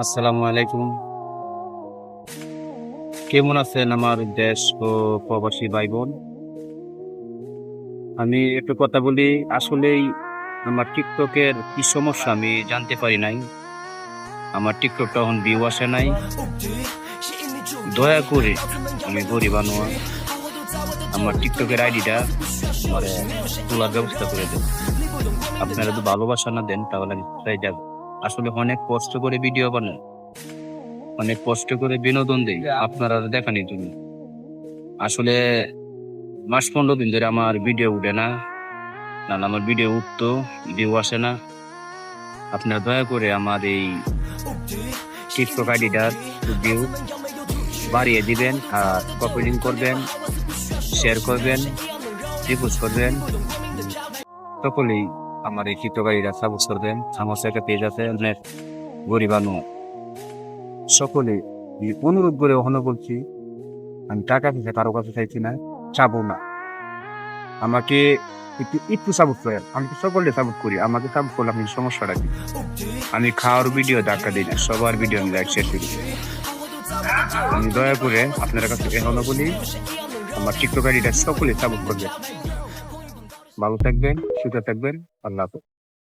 আসসালামু আলাইকুম। কেমন আছেন আমার দেশ ও প্রবাসী ভাই বোন? আমি একটু কথা বলি। আসলেই আমার টিকটকের কি সমস্যা আমি জানতে পারি নাই। আমার টিকটকটা এখন ভিউ আসে নাই। দয়া করে আমি গরিব আনোয়া আমার টিকটকের আইডিটা আমার তোলার ব্যবস্থা করে দেন। আপনারা যদি ভালোবাসা না দেন তাহলে আমি কোথায় যাব? আসলে অনেক কষ্ট করে ভিডিও বানাই, অনেক কষ্ট করে বিনোদন দিই আপনারা দেখানি তুমি। আসলে মাস 15 দিন ধরে আমার ভিডিও উঠে না। না না, আমার ভিডিও উঠতো, ভিউ আসে না। আপনারা দয়া করে আমার এই টিকটক আইডিটার ভিউ বাড়িয়ে দিবেন, আর কপি লিঙ্ক করবেন, শেয়ার করবেন, রিপোস্ট করবেন। সকলেই আমার এই টিকটক আইডিটা সাপোর্ট করবেন। আমার একটা পেজ আছে অনেক গরিবানু। সকলে অনুরোধ করে ওখানে বলছি, আমি টাকা পয়সা কারো কাছে চাইছি না, চাবো না। আমাকে একটু একটু সাপোর্ট করেন। আমি তো সকলে সাপোর্ট করি, আমাকে সাপোর্ট করলে আপনি সমস্যাটা কি? আমি খাওয়ার ভিডিও ধাক্কা দিই না, সবার ভিডিও আমি লাইক শেয়ার করি। আমি দয়া করে আপনার কাছে এখনো বলি, আমার টিকটক আইডিটা সকলে সাপোর্ট করবেন। ভালো থাকবেন, সুস্থ থাকবেন। আল্লাহ হাফেজ।